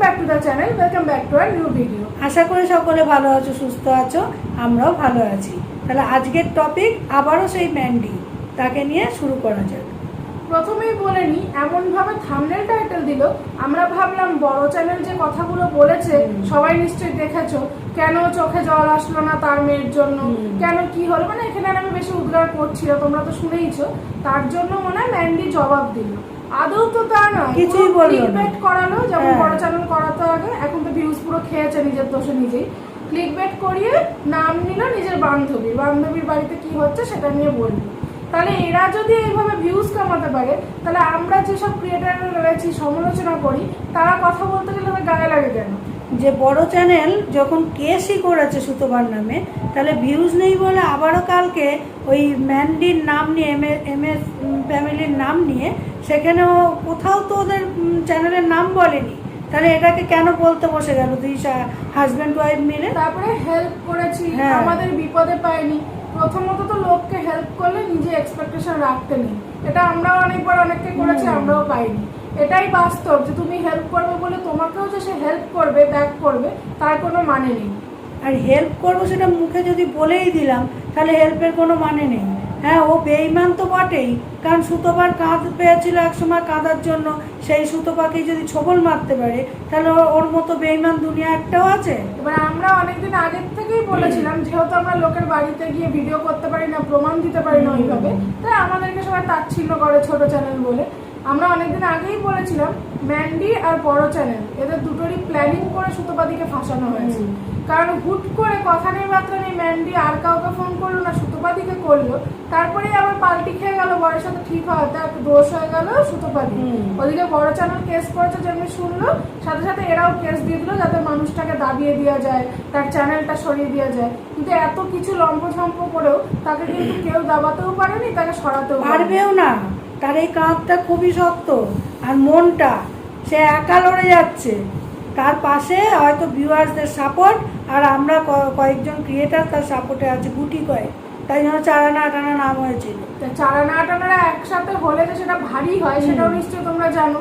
Back to the channel, welcome back to our new video. আশা করি সকলে ভালো আছো, সুস্থ আছো, আমরাও ভালো আছি। তাহলে আজকের টপিক আবারও সেই ম্যান্ডি, তাকে নিয়ে শুরু করা যাক। প্রথমেই বলে নি, এমনভাবে থাম্বনেল টাইটেল দিল, আমরা ভাবলাম বড় চ্যানেল যে কথাগুলো বলেছে সবাই নিশ্চয়ই দেখেছো, কেন চোখে জল আসলো না তার মেয়ের জন্য, কেন কি হলো, মানে এখানে আর আমি বেশি উদ্গার করছি না, তোমরা তো শুনেইছো। তার জন্য মনে হয় ম্যান্ডি জবাব দিল। আদৌ তো তা না, কিছুই বললো না। ক্লিকবেট করালো, যেমন বড় চ্যানেল করাতো আগে, এখন তো ভিউজ পুরো খেয়েছে নিজের দোষে নিজেই। ক্লিকবেট করিয়ে নাম নিল নিজের বান্ধবীর বাড়িতে কি হচ্ছে সেটা নিয়ে বললো। তাহলে এরা যদি এইভাবে ভিউজ কামাতে পারে, তাহলে আমরা যেসব ক্রিয়েটাররা রয়েছি সমালোচনা করি, তারা কথা বলতে গেলে আমার গায়ে লাগে কেন? যে বড় চ্যানেল যখন কেসই করেছে সুতোবার নামে, তাহলে ভিউজ নেই বলে আবারও কালকে ওই ম্যান্ডির নাম নিয়ে এম এস ফ্যামিলির নাম নিয়ে সেখানেও কোথাও তো ওদের চ্যানেলের নাম বলেনি। তাহলে এটাকে কেন বলতে বসে গেল দুই হাজব্যান্ড ওয়াইফ মিলে? তারপরে হেল্প করেছি, আমাদের বিপদে পাইনি। প্রথমত তো লোককে হেল্প করলে নিজে এক্সপেকটেশন রাখতে নেই, এটা আমরাও অনেকবার অনেককে করেছি, আমরাও পাইনি। এটাই বাস্তব যে তুমি হেল্প করবে বলে তোমাকেও যে সে হেল্প করবে, ব্যাক করবে, তার কোনো মানে নেই। আর হেল্প করবো সেটা মুখে যদি বলেই দিলাম, তাহলে হেল্পের কোনো মানে নেই। হ্যাঁ, ও বেঈমান তো বটেই, কারণ সুতোপার কাঁধ পেয়েছিল একসময় কাঁদার জন্য, সেই সুতোপাকে যদি ছবল মারতে পারে, তাহলে ওর মতো বেঈমান দুনিয়া একটাও আছে। এবার আমরা অনেকদিন আগের থেকেই বলেছিলাম, যেহেতু আমরা লোকের বাড়িতে গিয়ে ভিডিও করতে পারি না, প্রমাণ দিতে পারি না ওইভাবে, তাই আমাদেরকে সবাই তাচ্ছিল্য করে ছোট চ্যানেল বলে। আমরা অনেকদিন আগেই বলেছিলাম ম্যান্ডি আর বড় চ্যানেল এদের দুটোরই প্ল্যানিং করে সুতোপাদিকে ফাঁসানো হয়েছে। কারণ হুট করে কথা নেই বার্তা নেই, ম্যান্ডি আর কাউকে ফোন করলো না, সুতোপাদিকে করলো। তারপরেই আবার পাল্টি খেয়ে গেল, বরের সাথে ঠিক হওয়াতে একটা দোষ হয়ে গেল সুতোপাদি। ওদিকে বড় চ্যানেল কেস করেছে, যেমনি শুনলো, সাথে সাথে এরাও কেস দিয়ে দিল, যাতে মানুষটাকে দাবিয়ে দেওয়া যায়, তার চ্যানেলটা সরিয়ে দেওয়া যায়। কিন্তু এত কিছু লম্পঝম্প করেও তাকে কিন্তু কেউ দাবাতেও পারেনি, তাকে সরাতেও পারবেও না। তার এই কাঁধটা খুবই শক্ত, আর মনটা সে একা লড়ে যাচ্ছে। তার পাশে হয়তো ভিউয়ার্সদের সাপোর্ট, আর আমরা কয়েকজন ক্রিয়েটার তার সাপোর্টে আছে, গুটি কয়েক। তাই জন্য চারানা আটানা নাম হয়েছিল। চারানা আটানারা একসাথে হলে যে সেটা ভারী হয়, সেটাও নিশ্চয়ই তোমরা জানো,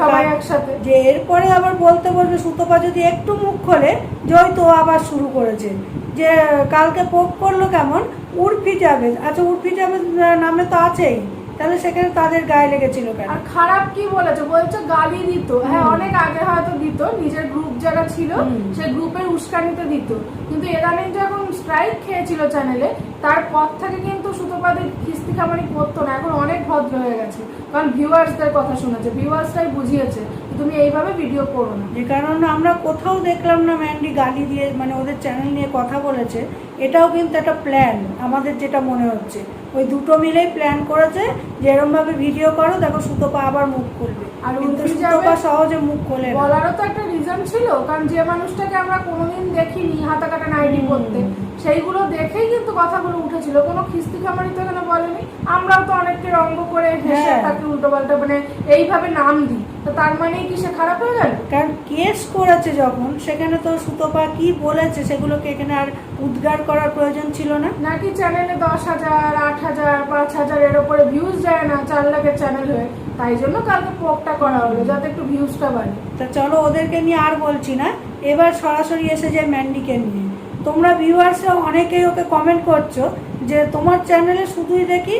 সবাই একসাথে। যে এরপরে আবার বলতে বলবে সুতোপা যদি একটু মুখ খোলে, যে ওই তো আবার শুরু করেছে, যে কালকে পোক করলো কেমন উর্ফি জাভেদ। আচ্ছা, উর্ফি জাভেদ নামে তো আছেই, তাহলে সেখানে তাদের গায়ে লেগেছিল কেন? আর খারাপ কি বলেছে, বলছে গালি দিত। হ্যাঁ, অনেক আগে হয়তো দিত, নিজের গ্রুপ যারা ছিল সেই গ্রুপের উস্কানিতে দিত, কিন্তু এদানিং যখন স্ট্রাইক খেয়েছিল চ্যানেলে, তারপর থেকে কিন্তু সুতোপাদের খিস্তি খামারি করতো না, এখন অনেক ভদ্র হয়ে গেছে। কারণ ভিউয়ার্সদের কথা শুনেছে, ভিউয়ার্সরাই বুঝিয়েছে তুমি এইভাবে ভিডিও করো না। যে কারণ আমরা কোথাও দেখলাম না ম্যান্ডি গালি দিয়ে মানে ওদের চ্যানেল নিয়ে কথা বলেছে। এটাও কিন্তু একটা প্ল্যান, আমাদের যেটা মনে হচ্ছে ওই দুটো মিলেই প্ল্যান করেছে যে এরমভাবে ভিডিও করো, দেখো সুতোপা আবার মুখ খুলবে। আর কিন্তু সুতোপা সহজে মুখ খোলে না। বলারও তো একটা রিজন ছিল, কারণ যে মানুষটাকে আমরা কোনোদিন দেখিনি হাতা কাটা নাইটি পরতে, সেইগুলো দেখেই কিন্তু কথাগুলো উঠেছিল। কোনো খিস্তি খামারি তো এখানে বলেনি। আমরাও তো অনেককে রঙ্গ করে হেসে তাকে উল্টো পাল্টা মানে এইভাবে নাম দিই, তো তার মানেই কি সে খারাপ হয়ে গেল? কারণ কেস করেছে যখন, সেখানে তো সুতোপা কি বলেছে সেগুলোকে এখানে আর উদ্গার করার প্রয়োজন ছিল না। নাকি চ্যানেলে 10,000, 8,000, 5,000 এর উপরে ভিউজ যায় না, 4 লাখের চ্যানেল হয়ে, তাই জন্য কালকে পোকটা করা হলো যাতে একটু ভিউজটা বাড়ে। তা চলো, ওদেরকে নিয়ে আর বলছি না, এবার সরাসরি এসে যে ম্যান্ডিকে নিয়ে। তোমরা ভিউয়ার্সরা অনেকেই ওকে কমেন্ট করছো যে তোমার চ্যানেলে শুধুই দেখি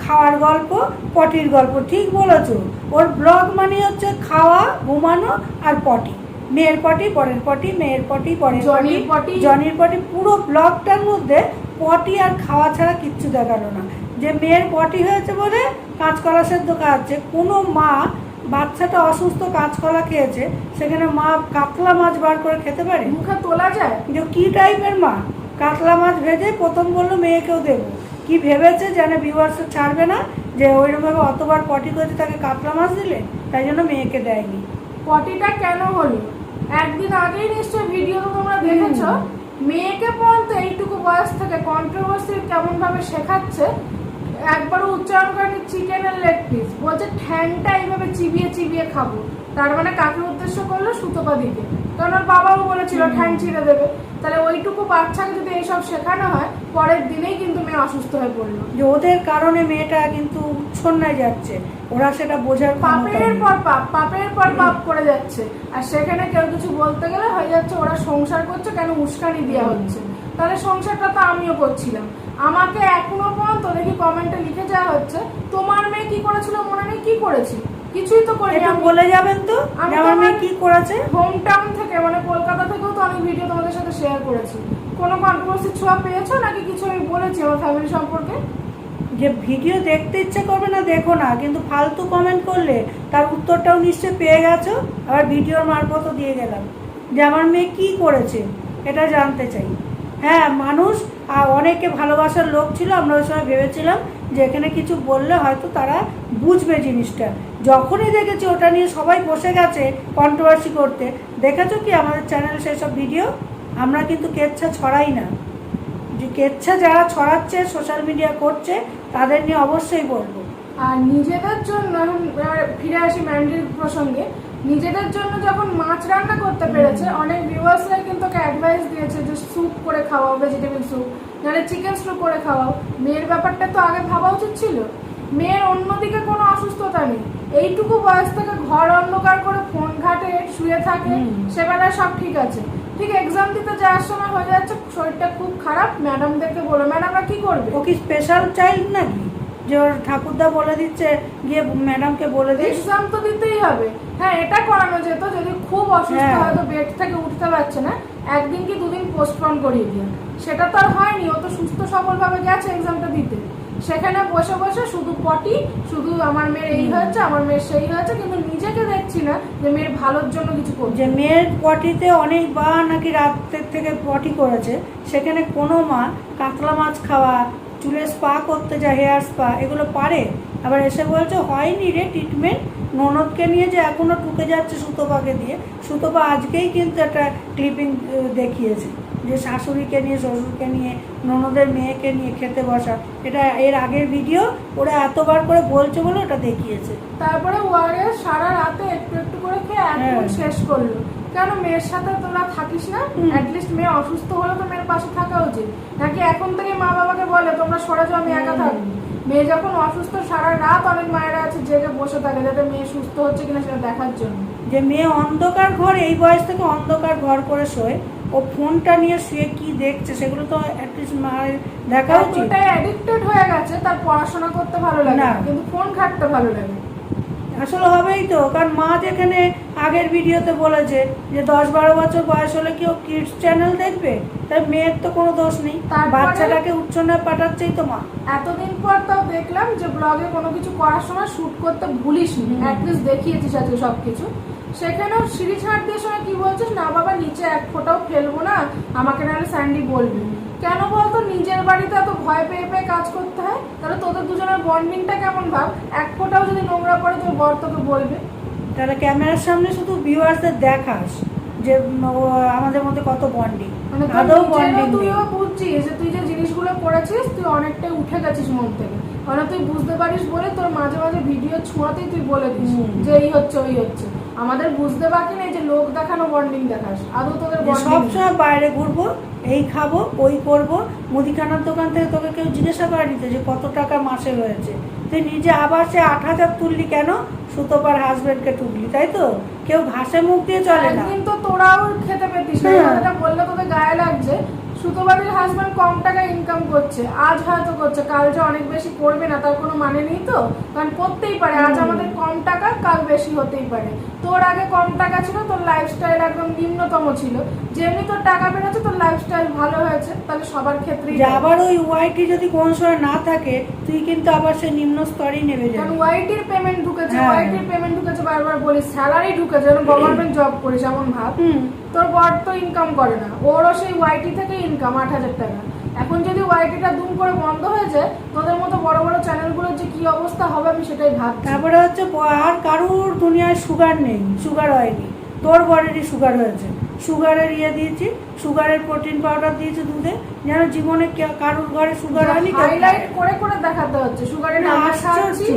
খাওয়ার গল্প, পটির গল্প। ঠিক বলেছো, ওর ব্লগ মানে হচ্ছে খাওয়া, ঘুমানো আর পটি। মেয়ের পটি, পরের পটি, মেয়ের পটি, পরের পটি, জনির পটি। পুরো ব্লগটার মধ্যে পটি আর খাওয়া ছাড়া কিচ্ছু দেখালো না। যে মেয়ের পটি হয়েছে বলে কাঁচকলা সেদ্ধ খাচ্ছে। কোনো মা বাচ্চাটা অসুস্থ কাঁচকলা খেয়েছে, সেখানে মা কাতলা মাছ বার করে খেতে পারে? মুখে তোলা যায়? যে কি টাইপের মা! কাতলা মাছ ভেজে প্রথম বললো মেয়েকেও দেবো। কি ভেবেছে যেন ভিউয়ার্স ছাড়বে না, যে ওইরকমভাবে অতবার পটি করেছে তাকে কাতলা মাছ দিলে, তাই জন্য মেয়েকে দেয়নি। পটিটা কেন হলো? একদিন আগেই নিশ্চয় ভিডিও তোমরা দেখেছো, মেয়েকে পর্যন্ত এইটুকু বয়স থেকে কন্ট্রোভার্সি কেমন ভাবে শেখাচ্ছে। একবারও উচ্চারণ করেনি চিকেনের লেগ পিস, বলছে ঠ্যাংটা এইভাবে চিবিয়ে চিবিয়ে খাবো। তার মানে কাকে উদ্দেশ্য করলো? সুতোপাদিকে, কারণ ওর বাবাও বলেছিল ঠ্যাং ছিঁড়ে দেবে। তাহলে ওইটুকু বাচ্চাকে যদি এইসব শেখানো হয়, পরের দিনেই কিন্তু মেয়ে অসুস্থ হয়ে পড়লো। যে ওদের কারণে মেয়েটা কিন্তু উচ্ছন্নায় যাচ্ছে। ওরা সেটা বোঝার ক্ষমতা পাপের নেই। পর পাপ, পাপের পর পাপ করে যাচ্ছে, আর সেখানে কেউ কিছু বলতে গেলে হয়ে যাচ্ছে ওরা সংসার করছে কেন উস্কানি দেওয়া হচ্ছে। তাহলে সংসারটা তো আমিও করছিলাম, আমাকে এখনো পর্যন্ত দেখি কমেন্টে লিখে যাওয়া হচ্ছে তোমার মেয়ে কি করেছিল মনে নেই, কি করেছি, কিছুই তো করিনি। একটু বলে যাবেন তো আমি যে আমার মেয়ে কি করেছে। হোম টাউন থেকে মানে কলকাতা থেকেও তো অনেক ভিডিও তোমাদের সাথে শেয়ার করেছি, কোনো কন্ট্রোভার্সি ছোঁয়া পেয়েছো নাকি কিছু আমি বলেছি আমার ফ্যামিলি সম্পর্কে? যে ভিডিও দেখতে ইচ্ছে করবে না দেখো না, কিন্তু ফালতু কমেন্ট করলে তার উত্তরটাও নিশ্চয়ই পেয়ে গেছো। আবার ভিডিওর মারফতও দিয়ে গেলাম যে আমার মেয়ে কি করেছে এটা জানতে চাই। হ্যাঁ, মানুষ অনেকে ভালোবাসার লোক ছিল, আমরা ওই সময় ভেবেছিলাম যে এখানে কিছু বললে হয়তো তারা বুঝবে জিনিসটা। যখনই দেখেছি ওটা নিয়ে সবাই বসে গেছে কন্ট্রোভার্সি করতে, দেখেছো কি আমাদের চ্যানেলে সেই সব ভিডিও? আমরা কিন্তু কেচ্ছা ছড়াই না, যে কেচ্ছা যারা ছড়াচ্ছে সোশ্যাল মিডিয়া করছে তাদের নিয়ে অবশ্যই বলবো। আর নিজেদের জন্য এখন ফিরে আসি ম্যান্ডির প্রসঙ্গে, নিজেদের জন্য যখন মাছ রান্না করতে পেরেছে অনেক ভিউয়ার্সরা কিন্তু ওকে অ্যাডভাইস দিয়েছে যে স্যুপ করে খাওয়াও, ভেজিটেবল স্যুপ, নাহলে চিকেন স্যুপ করে খাওয়াও। মেয়ের ব্যাপারটা তো আগে ভাবা উচিত ছিল। মেয়ের অন্যদিকে কোনো অসুস্থতা নেই, এইটুকু বয়স থেকে ঘর অন্ধকার করে ফোন ঘাটে শুয়ে থাকে, সেবেলায় সব ঠিক আছে। ঠিক এক্সাম দিতে যাওয়ার সময় হয়ে যাচ্ছে শরীরটা খুব খারাপ, ম্যাডামদেরকে বলো, ম্যাডামরা কি করবে? ও কি স্পেশাল চাইল্ড নাকি যে ওর ঠাকুরদা বলে দিচ্ছে গিয়ে ম্যাডামকে বলে দিস? এক্সাম তো দিতেই হবে। হ্যাঁ, এটা করানো যেত যদি খুব অসুস্থ হ্যাঁ। হয়তো বেড থেকে উঠতে পারছে না, একদিন কি দুদিন পোস্টপোন করিয়ে দিয়ে। সেটা তো আর হয়নি, ও তো সুস্থ সবলভাবে গেছে এক্সামটা দিতে। সেখানে বসে বসে শুধু পটি, শুধু আমার মেয়ের এই হয়েছে আমার মেয়ের সেই হয়েছে, কিন্তু নিজেকে দেখছি না যে মেয়ের ভালোর জন্য কিছু করছে। যে মেয়ের পটিতে অনেকবার নাকি রাতের থেকে পটি করেছে, সেখানে কোনো মা কাতলা মাছ খাওয়া, চুলে স্পা করতে যায়, হেয়ার স্পা, এগুলো পারে? আবার এসে বলছে হয়নি রে ট্রিটমেন্ট। ননদকে নিয়ে যে এখনো টুকে যাচ্ছে সুতোপাকে দিয়ে। সুতোপা আজকেই কিন্তু একটা ক্লিপিং দেখিয়েছে যে শাশুড়িকে নিয়ে, শ্বশুরকে নিয়ে, ননদের মেয়েকে নিয়ে খেতে বসা। এটা এর আগের ভিডিও ওরা এতবার করে বলছে বলে ওটা দেখিয়েছে। তারপরে ওয়ারে সারা রাতে একটু একটু করে খেয়ে একদম শেষ করলো। কেন মেয়ের সাথে তোরা থাকিস না? অ্যাটলিস্ট মেয়ে অসুস্থ হলে তো মেয়ের পাশে থাকা উচিত, নাকি এখন থেকে মা বাবাকে বলে তোমরা সরে যাও আমি একা থাকবো? মেয়ে যখন অসুস্থ সারা রাত অনেক মায়েরা আছে জেগে বসে থাকে যাতে মেয়ে সুস্থ হচ্ছে কিনা সেটা দেখার জন্য। যে মেয়ে অন্ধকার ঘর, এই বয়স থেকে অন্ধকার ঘর করে শোয়, ও ফোনটা নিয়ে শুয়ে কি দেখছে সেগুলো তো অ্যাটলিস্ট মায়ের দেখা উচিত। ওটাই অ্যাডিক্টেড হয়ে গেছে, তার পড়াশোনা করতে ভালো লাগে না, না। কিন্তু ফোন ঘাঁটতে ভালো লাগে। আসলে হবেই তো, কারণ মা যেখানে আগের ভিডিওতে বলেছে যে 10-12 বছর বয়স হলে কেউ কিডস চ্যানেল দেখবে, তাই মেয়ের তো কোনো দোষ নেই। তারপরে- বাচ্চাটাকে উচ্চনায় পাঠাচ্ছেই তো মা। এতদিন পর তাও দেখলাম যে ব্লগে কোনো কিছু করার সময় শুট করতে ভুলিস নি, অ্যাটলিস্ট দেখিয়েছিস আজকে সবকিছু। সেখানেও সিঁড়ি ছাড় দিয়ে সময় কি বলছিস, না বাবা নিচে এক ফোঁটাও ফেলবো না, আমাকে নাহলে স্যান্ডি বলবি। কেন বলতো? নিজের বাড়িতে এত ভয় পেয়ে পেয়ে কাজ করতে হয়, তাহলে তোদের দুজনের বন্ডিংটা কেমন ভাব, এক ফোঁটাও যদি নোংরা পড়ে তোর বর তোকে বলবে। তাহলে ক্যামেরার সামনে শুধু ভিউয়ার্সদের দেখাস যে আমাদের মধ্যে কত বন্ডিং, মানে আদৌ বন্ডিং নেই। তুইও বুঝছিস যে তুই যে জিনিসগুলো করেছিস তুই অনেকটাই উঠে গেছিস মন থেকে, মানে তুই বুঝতে পারিস বলে তোর মাঝে মাঝে ভিডিও ছুঁয়াতেই তুই বলে দিস যে এই হচ্ছে ওই হচ্ছে। আমাদের বুঝতে বাকি নেই যে লোক দেখানো বন্ডিং দেখাস, আদৌ তোদের বন্ডিং। সবসময় বাইরে ঘুরবো, এই খাবো, ওই করবো। মুদিখানার দোকান থেকে তোকে কেউ জিজ্ঞাসা করেনি তো যে কত টাকা মাসে হয়েছে? তুই নিজে আবার সে 8,000 তুললি কেন? সুতোপার হাজবেন্ডকে তুললি, তাই তো? কেউ ঘাসে মুখ দিয়ে চলে না। একদিন তো তোরাও খেতে পেতিস না, কথাটা বললে তোদের গায়ে লাগছে। সুতোবাড়ির হাজবেন্ড কম টাকা ইনকাম করছে, আজ হয়তো করছে, কাল যে অনেক বেশি করবে না তার কোনো মানে নেই তো, কারণ করতেই পারে। আজ আমাদের কম টাকা, কাল বেশি হতেই পারে। তোর আগে কম টাকা ছিল, তোর লাইফস্টাইল একদম নিম্নতম ছিল, যেমনি তোর টাকা বেরোচ্ছে তোর লাইফস্টাইল ভালো হয়েছে, তাহলে সবার ক্ষেত্রেই। আবার ওই ওয়াইটি যদি কোন সময় না থাকে তুই কিন্তু আবার সে নিম্ন স্তরেই নেমে যাবে। কারণ ওয়াইটির পেমেন্ট ঢুকেছে, ওয়াইটির পেমেন্ট ঢুকেছে, বারবার বলি স্যালারি ঢুকেছে, যেন গভর্নমেন্ট জব করিস এমন ভাব। তোর বর তো ইনকাম করে না, ওরও সেই ওয়াইটি থেকে ইনকাম 8,000 টাকা। এখন যদি ওয়াইটিটা দুম করে বন্ধ হয়ে যায়, তোদের মতো বড় বড় চ্যানেলগুলোর যে কি অবস্থা হবে আমি সেটাই ভাবছি। তারপরে হচ্ছে আর কারুর দুনিয়ায় সুগার নেই, সুগার হয়নি, তোর বরেরই সুগার হয়েছে। সুগারের ইয়ে দিয়েছি, সুগারের প্রোটিন পাউডার দিয়েছি দুধে, যেন জীবনে কারুর ঘরে সুগার হয়নি। হাইলাইট করে করে দেখাতে হচ্ছে সুগারের নাম খাচ্ছি,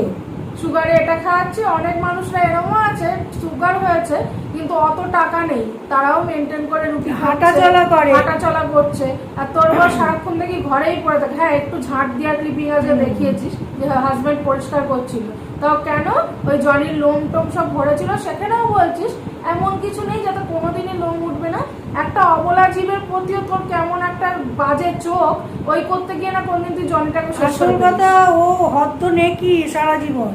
সুগারে এটা খাওয়াচ্ছি। অনেক মানুষরা এরকমও আছে সুগার হয়েছে কিন্তু অত টাকা নেই, তারাও মেনটেন করে রুটি হাঁটাচলা করে, হাঁটাচলা করছে। আর তোর বর সারাক্ষণ দেখি ঘরেই পড়ে থাকে। হ্যাঁ, একটু ঝাঁট দেওয়ার ক্লিপিং আজকে দেখিয়েছিস যে হাজবেন্ড পরিষ্কার করছিল, তাও কেন ওই জনির লোম টোম সব ভরেছিল, সেখানেও বলছিস এমন কিছু নেই যাতে কোনোদিনই লোম উঠবে না। একটা অবলা জীবের প্রতিও তোর কেমন একটা বাজে চোখ, ওই করতে গিয়ে না কোনদিন তুই জনিটাকে শেষ আসল করে দিস। কথা ও হদ্দ নেকি সারা জীবন,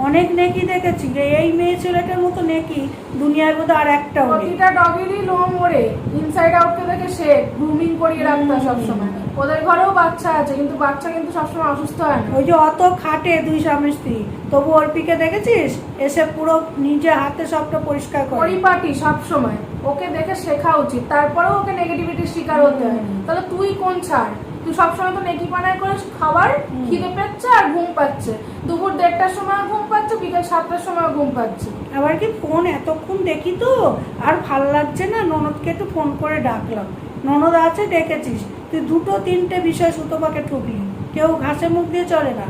অনেক নেকি দেখেছি, এই মেয়ে ছেলেটার মতো নেকি দুনিয়ার মধ্যে আর একটা নেই। প্রতিটা ডগেরই লোম ওড়ে, ইনসাইড আউটকে দেখে সে গ্রুমিং করিয়ে রাখতে হয় সবসময়। ওদের ঘরেও বাচ্চা আছে, কিন্তু বাচ্চা কিন্তু সবসময় অসুস্থ হয় না। ওই যে অত খাটে দুই স্বামী স্ত্রী, তবু অর্পিকে দেখেছিস এসে পুরো নিজে হাতে সবটা পরিষ্কার করে। পরিপাটি সবসময়, ওকে দেখে শেখা উচিত। তারপরেও ওকে নেগেটিভিটির শিকার হতে হয়। তাহলে তুই কোন ছাড়? তুই সবসময় তো নেকি পানায় করিস, খাবার খিদে পাচ্ছে আর ঘুম পাচ্ছে, দুপুর 1:30টার সময় ঘুম পাচ্ছে, বিকেল 7টার সময় ঘুম পাচ্ছে। আবার কি ফোন এতক্ষণ দেখি তো আর ভাল লাগছে না, ননদকে একটু ফোন করে ডাকলাম। ননদ আছে, ডেকেছিস তুই 2-3টে বিষয় সুতোপাকে ঠুকলি। কেউ ঘাসে মুখ দিয়ে চলে না,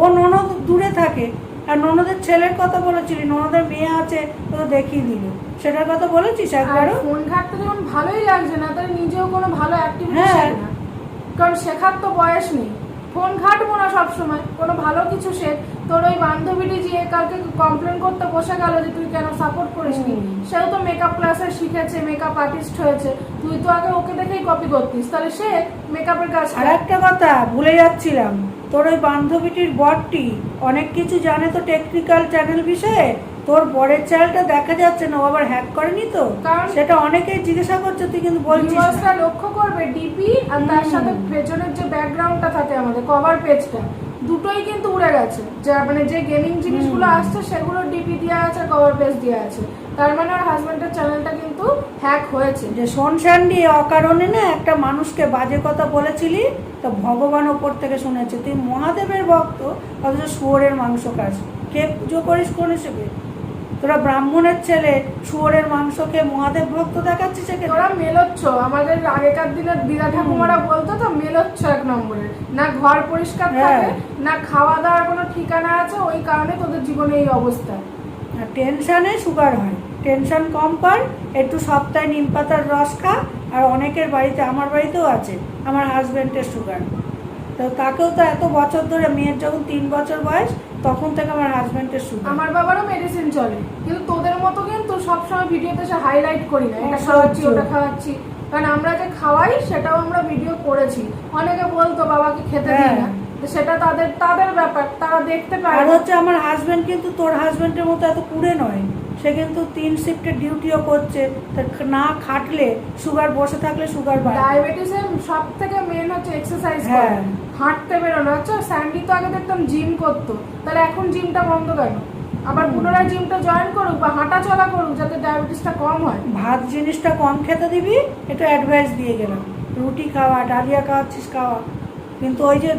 ও ননদ দূরে থাকে। আর ননদের ছেলের কথা বলেছিলি, ননদের মেয়ে আছে, ও তো দেখিয়ে দিল, সেটার কথা বলেছিস আর একবারও? ফোন ঘাটতে যখন ভালোই লাগছে না, তাহলে নিজেও কোনো ভালো অ্যাক্টিভিটি হ্যাঁ। শেখ না, কারণ শেখার তো বয়স নেই। ফোন ঘাটবো না সবসময়, কোনো ভালো কিছু শেখ। তোর ওই বান্ধবীটি যে কালকে কমপ্লেন করতে বসে গেল যে তুই কেন সাপোর্ট করিসনি, সেও তো মেকআপ ক্লাসে শিখেছে, মেকআপ আর্টিস্ট হয়েছে। তুই তো আগে ওকে দেখেই কপি করতিস, তাহলে সে মেকআপের কাজ। আর একটা কথা ভুলে যাচ্ছিলাম, তোর ওই বান্ধবীটির বরটি অনেক কিছু জানে তো টেকনিক্যাল চ্যানেল বিষয়ে। তোর বরের চ্যানেলটা দেখা যাচ্ছে না, ও আবার হ্যাক করেনি তো? কারণ সেটা অনেকেই জিজ্ঞাসা করছে, তুই কিন্তু বলছিস না। ভিউয়ার্সরা লক্ষ্য করবে ডিপি আর তার সাথে পেছনের যে ব্যাকগ্রাউন্ডটা থাকে আমাদের কভার পেজটা, দুটোই কিন্তু উড়ে গেছে। যা মানে যে গেমিং জিনিসগুলো আসছে সেগুলো ডিপি দেওয়া আছে, কভার পেজ দেওয়া আছে। তার মানে ওর হাজবেন্ডের চ্যানেলটা কিন্তু হ্যাক হয়েছে। যে শোন শান্ডি, অকারণে না একটা মানুষকে বাজে কথা বলেছিলি, তো ভগবান ওপর থেকে শুনেছে তুই মহাদেবের ভক্ত, অথচ শুয়োরের মাংস খাস। কে পুজো করিস কোন হিসেবে? তোরা ব্রাহ্মণের ছেলে শুয়োরের মাংসকে মহাদেব ভক্ত দেখাচ্ছিস এখানে? তোরা মেলোচ্ছ, আমাদের আগেকার দিনের দিদা ঠাকুমারা বলতো তো মেলোচ্ছ এক নম্বরে। না ঘর পরিষ্কার থাকে, না খাওয়া দাওয়ার কোনো ঠিকানা আছে, ওই কারণে তোদের জীবনে এই অবস্থা। আর টেনশানে সুগার হয়, টেনশন কম কর, একটু সপ্তাহে নিম পাতার রস খা। আর অনেকের বাড়িতে, আমার বাড়িতেও আছে, আমার হাজব্যান্ডের সুগার, তো তাকেও তো এত বছর ধরে, মেয়ের যখন 3 বছর বয়স তখন থেকে আমার হাজব্যান্ডের সুগার। আমার বাবারও মেডিসিন চলে, কিন্তু তোদের মতো কিন্তু সবসময় ভিডিওতে সে হাইলাইট করি না এটা খাওয়াচ্ছি ওটা খাওয়াচ্ছি, কারণ আমরা যে খাওয়াই সেটাও আমরা ভিডিও করেছি। অনেকে বলতো বাবাকে খেতে দিই না, তো সেটা তাদের তাদের ব্যাপার, তারা দেখতে পারে। আর হচ্ছে আমার হাজব্যান্ড কিন্তু তোর হাজব্যান্ডের মতো এত কুড়ে নয়, সে কিন্তু 3 শিফটের ডিউটিও করছে। না খাটলে সুগার, বসে থাকলে সুগার বাড়ে। ডায়াবেটিসের সব থেকে মেন হচ্ছে এক্সারসাইজ করা, হাঁটতে বেরোনো। আচ্ছা স্যান্ডি তো আগে দেখতাম জিম করতো, তাহলে এখন জিমটা বন্ধ কেন? আবার পুনরায় জিমটা জয়েন করুক বা হাঁটা চলা করুক, যাতে ডায়াবেটিসটা কম হয়। ভাত জিনিসটা কম খেতে দিবি, একটু অ্যাডভাইস দিয়ে গেলাম। রুটি খাওয়া, ডালিয়া খাওয়াচ্ছিস খাওয়া, কিন্তু ওই যে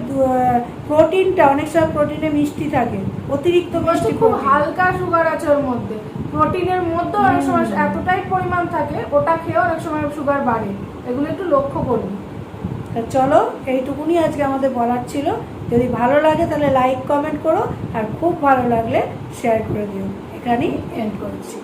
প্রোটিনটা, অনেক সময় প্রোটিনে মিষ্টি থাকে, অতিরিক্ত মিষ্টি। খুব হালকা সুগার আছে ওর মধ্যে, প্রোটিনের মধ্যে অনেক সময় এতটাই পরিমাণ থাকে, ওটা খেয়ে অনেক সময় সুগার বাড়ে। এগুলো একটু লক্ষ্য করবি। চলো, এইটুকুনি আজকে আমাদের বলার ছিল। যদি ভালো লাগে তাহলে লাইক কমেন্ট করো, আর খুব ভালো লাগলে শেয়ার করে দিও। এখানেই এন্ড করছি।